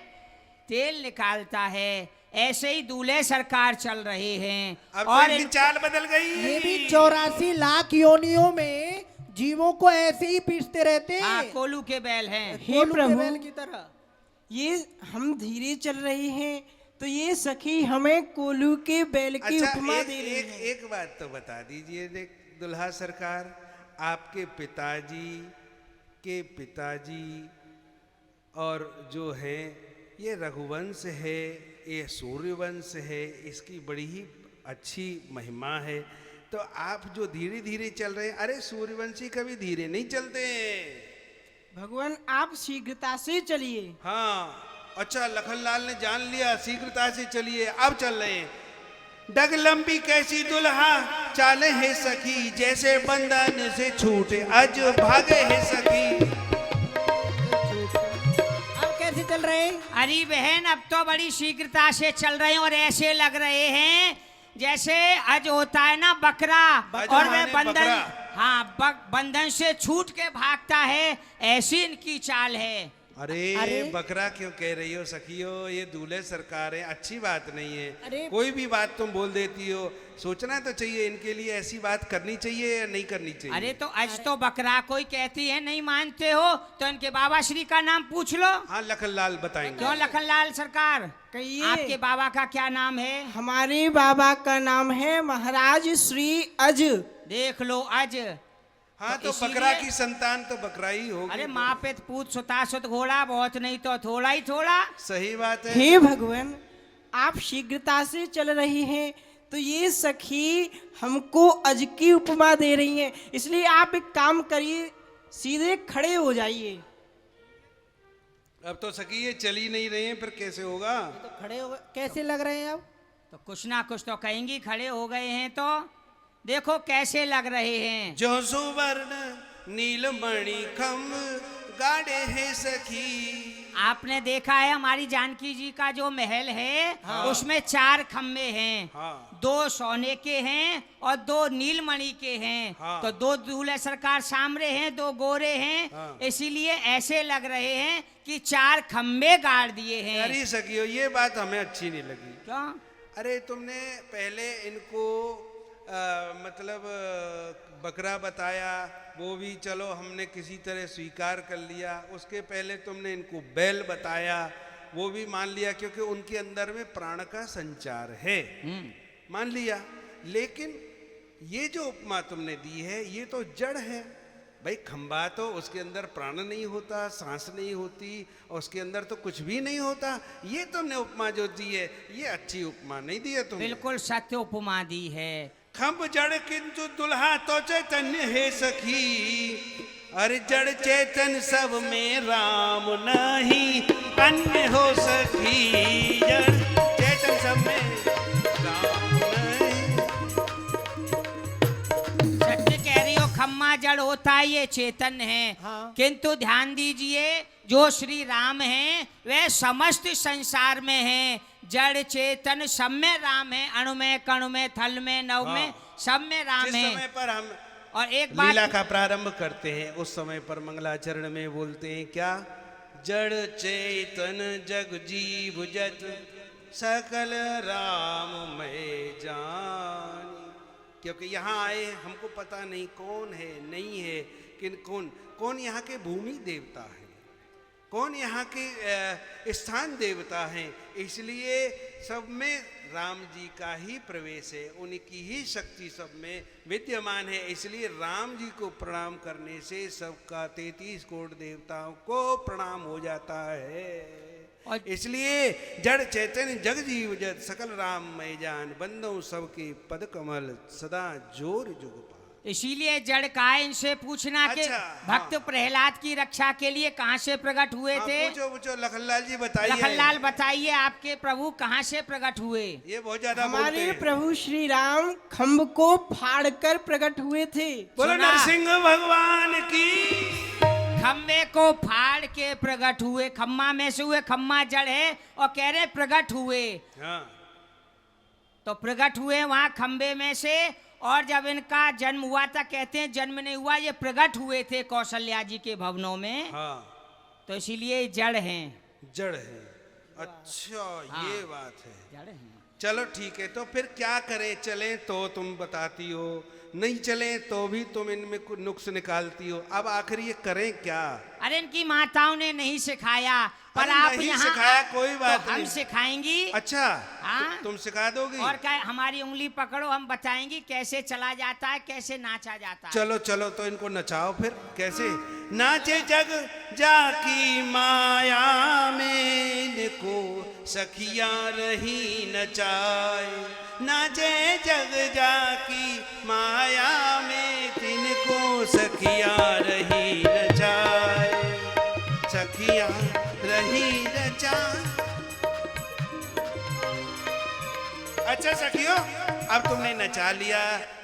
तेल निकालता है, ऐसे ही दूल्हे सरकार चल रहे हैं। अब और तो इनकी चाल बदल गई। ये भी 84 लाख योनियों में जीवों को ऐसे ही पीसते रहते हैं। हाँ, कोलू के बैल हैं। हे कोलू के प्रभु, बैल की तरह। ये हम धीरे चल रहे हैं, तो ये सखी हमें कोलू के बैल की अच्छा, उपमा दे रही है। एक बात तो बता दीजिए दुल्हा सरकार, आपके पिताजी के पिताजी और जो है ये रघुवंश है, ये सूर्यवंश है, इसकी बड़ी ही अच्छी महिमा है। तो आप जो धीरे धीरे चल रहे हैं, अरे सूर्यवंशी कभी धीरे नहीं चलते हैं। भगवान आप शीघ्रता से चलिए। हाँ अच्छा, लखनलाल ने जान लिया, शीघ्रता से चलिए। अब चल रहे हैं। डग लंबी कैसी दुल्हा चाले है सखी, जैसे बंधन से छूटे अज भागे है सखी। अब कैसे चल रहे हैं? अरे बहन अब तो बड़ी शीघ्रता से चल रहे हैं और ऐसे लग रहे हैं जैसे आज होता है ना बकरा, अज और वे माने बंधन, बकरा। हाँ बंधन से छूट के भागता है, ऐसी इनकी चाल है। अरे बकरा क्यों कह रही हो सखियो, ये दूल्हे सरकार है, अच्छी बात नहीं है। अरे कोई भी बात तुम बोल देती हो, सोचना तो चाहिए इनके लिए, ऐसी बात करनी चाहिए या नहीं करनी चाहिए। अरे तो आज तो बकरा कोई कहती है, नहीं मानते हो तो इनके बाबा श्री का नाम पूछ लो। हाँ लखनलाल बताएंगे। क्यों लखनलाल सरकार, कहिए। आपके बाबा का क्या नाम है? हमारे बाबा का नाम है महाराज श्री अज। देख लो अज। हाँ तो इसीलिए- बकरा की संतान तो बकरा ही होगी। अरे माँ पे पूत सुता सुत घोड़ा, बहुत नहीं तो थोड़ा ही थोड़ा। सही बात है। हे भगवान आप शीघ्रता से चल रही हैं, तो ये सखी हमको अज की उपमा दे रही हैं, इसलिए आप एक काम करिए, सीधे खड़े हो जाइए। अब तो सखी ये चल ही नहीं रहे हैं, फिर कैसे होगा? तो खड़े हो गए, कैसे लग रहे हैं अब? तो कुछ ना कुछ तो कहेंगी, खड़े हो गए हैं तो देखो कैसे लग रहे हैं। जो सुवर्ण नीलमणि खम गाड़े है सखी। आपने देखा है हमारी जानकी जी का जो महल है, उसमें 4 खम्भे हैं। हाँ। 2 सोने के हैं और 2 नीलमणि के हैं। हाँ। तो 2 दूल्हे सरकार सामने हैं, 2 गोरे हैं। हाँ। इसीलिए ऐसे लग रहे हैं कि 4 खम्भे गाड़ दिए हैं। अरे सखियो ये बात हमें अच्छी नहीं लगी। क्यों? अरे तुमने पहले इनको मतलब बकरा बताया, वो भी चलो हमने किसी तरह स्वीकार कर लिया। उसके पहले तुमने इनको बैल बताया, वो भी मान लिया क्योंकि उनके अंदर में प्राण का संचार है, मान लिया। लेकिन ये जो उपमा तुमने दी है ये तो जड़ है भाई। खंबा तो उसके अंदर प्राण नहीं होता, सांस नहीं होती, और उसके अंदर तो कुछ भी नहीं होता। ये तुमने उपमा जो दी है ये अच्छी उपमा नहीं दी है तुमने। बिल्कुल सत्य उपमा दी है। खंब जड़ किंतु दुल्हा तो चैतन्य है सखी। अरे जड़ चेतन सब में राम नहीं अन्य हो सखी। जड़ चेतन सब में राम नहीं। सत्य कह रही हो, खम्मा जड़ होता है, ये चेतन है। हाँ। किंतु ध्यान दीजिए, जो श्री राम हैं वह समस्त संसार में हैं। जड़ चेतन सब में राम है, अणु में कणु में थल में नव में सब में राम जिस है। समय पर हम और एक लीला बात, का प्रारंभ करते हैं उस समय पर मंगलाचरण में बोलते हैं क्या? जड़ चेतन जग जीव जत सकल राम मैं जान। क्योंकि यहाँ आए हमको पता नहीं कौन है नहीं है, किन कौन यहाँ के भूमि देवता है, कौन यहाँ के स्थान देवता हैं। इसलिए सब में राम जी का ही प्रवेश है, उनकी ही शक्ति सब में विद्यमान है। इसलिए राम जी को प्रणाम करने से सबका 33 करोड़ देवताओं को प्रणाम हो जाता है। इसलिए जड़ चैतन्य जग जीव जत सकल राम मैं जान। बंदो सबके पद कमल सदा जोर जुग पा। इसीलिए जड़ का है, इनसे पूछना कि अच्छा, भक्त प्रहलाद की रक्षा के लिए कहाँ से प्रकट हुए हाँ, थे? पूछो लखनलाल जी बताइए। लखनलाल बताइए, आपके प्रभु कहाँ से प्रकट हुए? ये बहुत ज्यादा बोलते हमारे हैं। प्रभु श्री राम खम्भ को फाड़कर प्रकट हुए थे। बोलो सुना। नरसिंह भगवान की। खम्बे को फाड़ के प्रकट हुए, खम्मा में से हुए, खम्मा जड़ है और कह रहे प्रकट हुए। हाँ। तो प्रकट हुए वहां खम्बे में से, और जब इनका जन्म हुआ था, कहते हैं जन्म नहीं हुआ, ये प्रकट हुए थे कौशल्या जी के भवनों में। हाँ। तो इसीलिए जड़ हैं। जड़ है। अच्छा हाँ। ये बात है। जड़ हैं। चलो ठीक है, तो फिर क्या करें? चलें तो तुम बताती हो, नहीं चलें तो भी तुम इनमें कुछ नुक्स निकालती हो। अब आखिर ये करें क्या? अरे इनकी माताओं ने नहीं सिखाया, पर अरे आप नहीं यहाँ सिखाया, कोई बात तो हम नहीं। सिखाएंगी। अच्छा। हाँ। तुम सिखा दोगी? और क्या, हमारी उंगली पकड़ो, हम बताएंगी कैसे चला जाता है, कैसे नाचा जाता है। चलो चलो तो इनको नचाओ फिर। कैसे? नाचे जग जाकी माया में, इनको सखिया रही नचाए। नाचे जग जाकी माया में, तिनको सखिया रही नचाए। सखिया रही नचाए। अच्छा सखियों, अब तुमने नचा लिया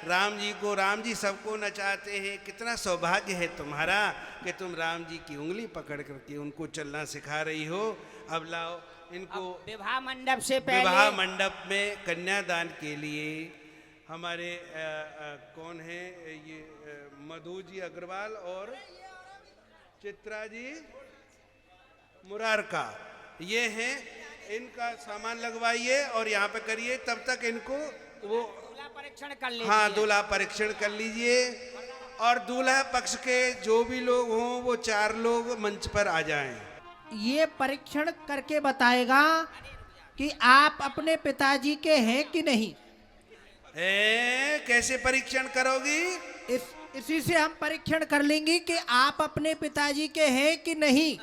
राम जी को, राम जी सबको नचाते हैं। कितना सौभाग्य है तुम्हारा कि तुम राम जी की उंगली पकड़ करके उनको चलना सिखा रही हो। अब लाओ इनको विवाह मंडप से पहले विवाह मंडप में कन्यादान के लिए हमारे कौन है ये मधु जी अग्रवाल और चित्रा जी मुरारका, ये हैं। इनका सामान लगवाइए और यहाँ पे करिए, तब तक इनको वो दूल्हा परीक्षण कर लीजिए। हाँ, दूल्हा परीक्षण कर लीजिए। और दूल्हा पक्ष के जो भी लोग हों वो 4 लोग मंच पर आ जाएं। ये परीक्षण करके बताएगा कि आप अपने पिताजी के हैं कि नहीं। कैसे परीक्षण करोगी? इसी से हम परीक्षण कर लेंगे कि आप अपने पिताजी के हैं कि नहीं।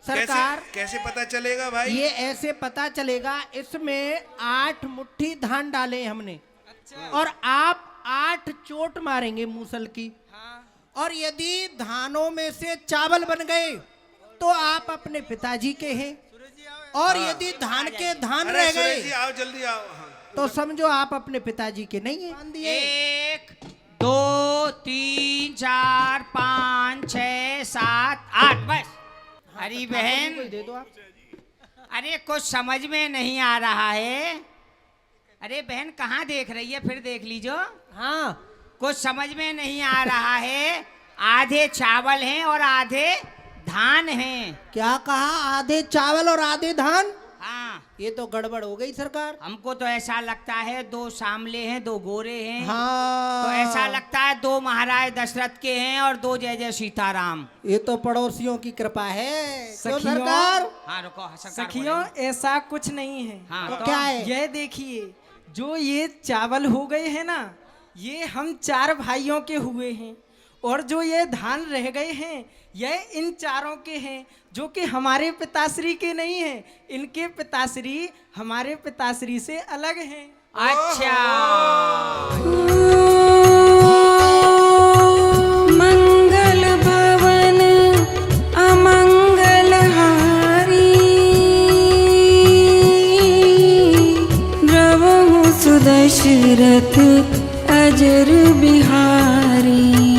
सरकार कैसे पता चलेगा भाई? ये ऐसे पता चलेगा, इसमें 8 मुट्ठी धान डाले हमने। और आप 8 चोट मारेंगे मूसल की। और यदि धानों में से चावल बन गए तो आप अपने पिताजी के हैं। और यदि धान के धान रह गए, आओ जल्दी आओ। हाँ। तो समझो आप अपने पिताजी के नहीं है। 1 2 3 4 5 6 7 8 बस। अरे बहन दे दो आप। अरे कुछ समझ में नहीं आ रहा है। अरे बहन कहाँ देख रही है, फिर देख लीजिए। हाँ, कुछ समझ में नहीं आ रहा है। आधे चावल हैं और आधे धान हैं। क्या कहा? आधे चावल और आधे धान? हाँ, ये तो गड़बड़ हो गई सरकार। हमको तो ऐसा लगता है 2 सामले हैं 2 गोरे हैं। हाँ, तो ऐसा लगता है 2 महाराज दशरथ के हैं और 2 जय जय सीताराम। ये तो पड़ोसियों की कृपा है। क्यों सखियों, सरकार? हाँ रुको सरकार सखियों, बोलेंगे। ऐसा कुछ नहीं है। हाँ, तो क्या है? यह देखिए, जो ये चावल हो गए हैं ना, ये हम 4 भाइयों के हुए हैं। और जो ये धान रह गए हैं, यह इन 4 के हैं, जो कि हमारे पिताश्री के नहीं हैं। इनके पिताश्री हमारे पिताश्री से अलग हैं। अच्छा, मंगल भवन अमंगल हारी, द्रवहु सुदशरथ अजर बिहारी।